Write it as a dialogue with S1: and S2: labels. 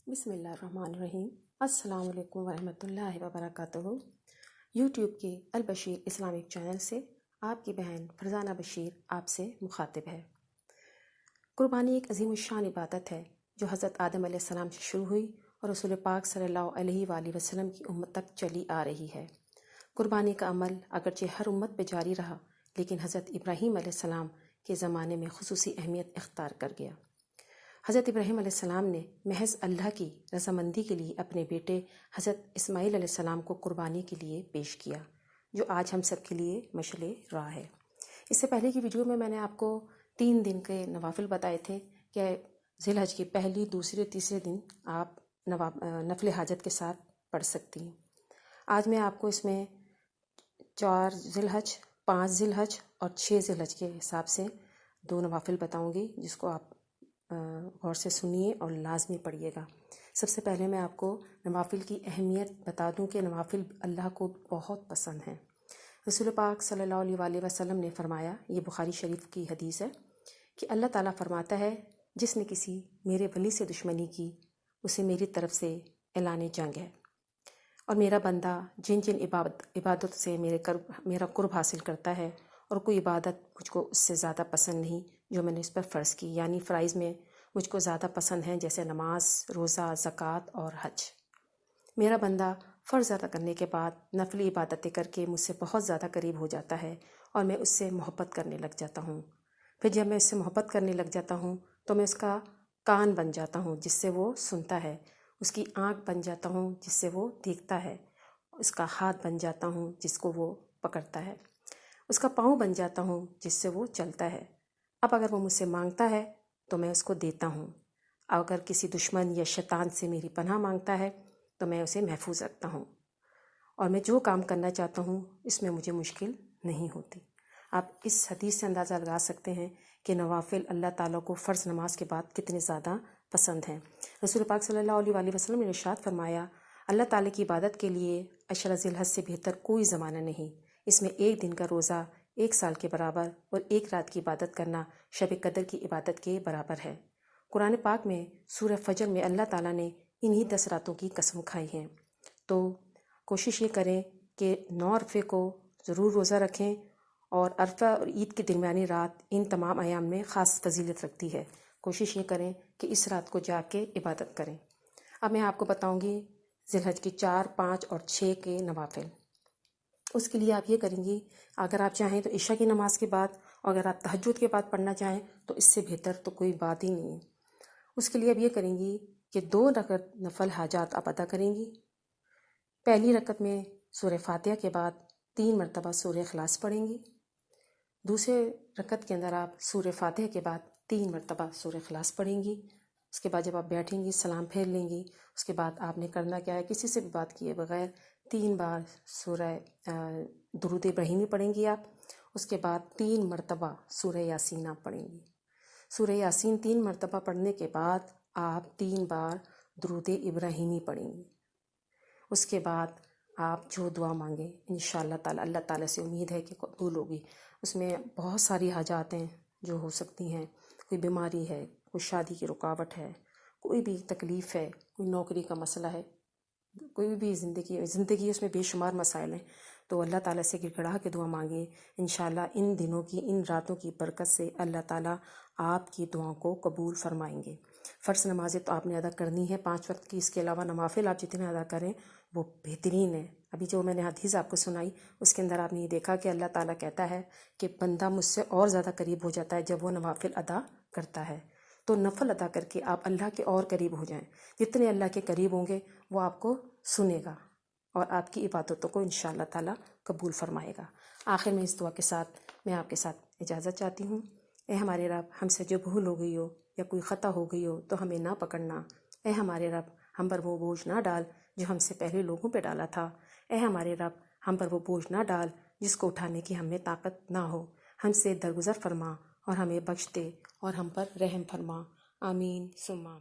S1: بسم اللہ الرحمن الرحیم۔ السلام علیکم ورحمۃ اللہ وبرکاتہ۔ یوٹیوب کے البشیر اسلامک چینل سے آپ کی بہن فرزانہ بشیر آپ سے مخاطب ہے۔ قربانی ایک عظیم الشان عبادت ہے جو حضرت آدم علیہ السلام سے شروع ہوئی اور رسول پاک صلی اللہ علیہ وآلہ وسلم کی امت تک چلی آ رہی ہے۔ قربانی کا عمل اگرچہ ہر امت پہ جاری رہا، لیکن حضرت ابراہیم علیہ السلام کے زمانے میں خصوصی اہمیت اختیار کر گیا۔ حضرت ابراہیم علیہ السلام نے محض اللہ کی رضامندی کے لیے اپنے بیٹے حضرت اسماعیل علیہ السلام کو قربانی کے لیے پیش کیا، جو آج ہم سب کے لیے مشعل راہ ہے۔ اس سے پہلے کی ویڈیو میں نے آپ کو 3 دن کے نوافل بتائے تھے کہ ذی الحج کے پہلی، دوسرے، تیسرے دن آپ نفل حاجت کے ساتھ پڑھ سکتی ہیں۔ آج میں آپ کو اس میں 4 ذی الحج، 5 ذی الحج اور 6 ذی الحج کے حساب سے 2 نوافل بتاؤں گی، جس کو آپ غور سے سنیے اور لازمی پڑھیے گا۔ سب سے پہلے میں آپ کو نوافل کی اہمیت بتا دوں کہ نوافل اللہ کو بہت پسند ہیں۔ رسول پاک صلی اللہ علیہ وآلہ وسلم نے فرمایا، یہ بخاری شریف کی حدیث ہے، کہ اللہ تعالیٰ فرماتا ہے، جس نے کسی میرے ولی سے دشمنی کی، اسے میری طرف سے اعلان جنگ ہے، اور میرا بندہ جن جن عبادت سے میرا قرب حاصل کرتا ہے، اور کوئی عبادت مجھ کو اس سے زیادہ پسند نہیں جو میں نے اس پر فرض کی، یعنی فرائض میں مجھ کو زیادہ پسند ہیں، جیسے نماز، روزہ، زکوٰۃ اور حج۔ میرا بندہ فرض ادا کرنے کے بعد نفلی عبادتیں کر کے مجھ سے بہت زیادہ قریب ہو جاتا ہے، اور میں اس سے محبت کرنے لگ جاتا ہوں۔ پھر جب میں اس سے محبت کرنے لگ جاتا ہوں تو میں اس کا کان بن جاتا ہوں جس سے وہ سنتا ہے، اس کی آنکھ بن جاتا ہوں جس سے وہ دیکھتا ہے، اس کا ہاتھ بن جاتا ہوں جس کو وہ پکڑتا ہے، اس کا پاؤں بن جاتا ہوں جس سے وہ چلتا ہے۔ اب اگر وہ مجھ سے مانگتا ہے تو میں اس کو دیتا ہوں، اگر کسی دشمن یا شیطان سے میری پناہ مانگتا ہے تو میں اسے محفوظ رکھتا ہوں، اور میں جو کام کرنا چاہتا ہوں اس میں مجھے مشکل نہیں ہوتی۔ آپ اس حدیث سے اندازہ لگا سکتے ہیں کہ نوافل اللہ تعالیٰ کو فرض نماز کے بعد کتنے زیادہ پسند ہیں۔ رسول پاک صلی اللہ علیہ وآلہ وسلم نے ارشاد فرمایا، اللہ تعالیٰ کی عبادت کے لیے عشرہ ذی الحج سے بہتر کوئی زمانہ نہیں۔ اس میں 1 دن کا روزہ 1 سال کے برابر، اور 1 رات کی عبادت کرنا شب قدر کی عبادت کے برابر ہے۔ قرآن پاک میں سورہ فجر میں اللہ تعالیٰ نے انہی 10 راتوں کی قسم کھائی ہے، تو کوشش یہ کریں کہ 9 عرفے کو ضرور روزہ رکھیں، اور عرفہ اور عید کی درمیانی رات ان تمام ایام میں خاص فضیلت رکھتی ہے۔ کوشش یہ کریں کہ اس رات کو جا کے عبادت کریں۔ اب میں آپ کو بتاؤں گی ذی الحج کی 4، 5 اور 6 کے نوافل۔ اس کے لیے آپ یہ کریں گی، اگر آپ چاہیں تو عشاء کی نماز کے بعد، اور اگر آپ تہجد کے بعد پڑھنا چاہیں تو اس سے بہتر تو کوئی بات ہی نہیں ہے۔ اس کے لیے آپ یہ کریں گی کہ 2 رکعت نفل حاجات آپ ادا کریں گی۔ پہلی رکعت میں سورہ فاتحہ کے بعد 3 مرتبہ سورہ اخلاص پڑھیں گی۔ دوسرے رکعت کے اندر آپ سورہ فاتحہ کے بعد 3 مرتبہ سورہ اخلاص پڑھیں گی۔ اس کے بعد جب آپ بیٹھیں گی سلام پھیر لیں گی۔ اس کے بعد آپ نے کرنا کیا ہے، کسی سے بھی بات کیے بغیر 3 بار سورہ درود ابراہیمی پڑھیں گی آپ۔ اس کے بعد 3 مرتبہ سورہ یاسین آپ پڑھیں گی۔ سورہ یاسین 3 مرتبہ پڑھنے کے بعد آپ 3 بار درود ابراہیمی پڑھیں گی۔ اس کے بعد آپ جو دعا مانگیں انشاءاللہ تعالی اللہ تعالیٰ سے امید ہے کہ قبول ہوگی۔ اس میں بہت ساری حاجات ہیں جو ہو سکتی ہیں، کوئی بیماری ہے، کوئی شادی کی رکاوٹ ہے، کوئی بھی تکلیف ہے، کوئی نوکری کا مسئلہ ہے، کوئی بھی زندگی اس میں بے شمار مسائل ہیں، تو اللہ تعالیٰ سے گڑ گڑا کے دعا مانگیں۔ انشاءاللہ ان دنوں کی، ان راتوں کی برکت سے اللہ تعالیٰ آپ کی دعاؤں کو قبول فرمائیں گے۔ فرض نمازیں تو آپ نے ادا کرنی ہے 5 وقت کی، اس کے علاوہ نوافل آپ جتنے ادا کریں وہ بہترین ہے۔ ابھی جو میں نے حدیث آپ کو سنائی اس کے اندر آپ نے یہ دیکھا کہ اللہ تعالیٰ کہتا ہے کہ بندہ مجھ سے اور زیادہ قریب ہو جاتا ہے جب وہ نوافل ادا کرتا ہے، تو نفل ادا کر کے آپ اللہ کے اور قریب ہو جائیں۔ جتنے اللہ کے قریب ہوں گے وہ آپ کو سنے گا اور آپ کی عبادتوں کو انشاءاللہ تعالیٰ قبول فرمائے گا۔ آخر میں اس دعا کے ساتھ میں آپ کے ساتھ اجازت چاہتی ہوں۔ اے ہمارے رب، ہم سے جو بھول ہو گئی ہو یا کوئی خطا ہو گئی ہو تو ہمیں نہ پکڑنا۔ اے ہمارے رب، ہم پر وہ بوجھ نہ ڈال جو ہم سے پہلے لوگوں پہ ڈالا تھا۔ اے ہمارے رب، ہم پر وہ بوجھ نہ ڈال جس کو اٹھانے کی ہم میں طاقت نہ ہو۔ ہم سے درگزر فرما اور ہمیں بخش دے اور ہم پر رحم فرما۔ آمین ثم آمین۔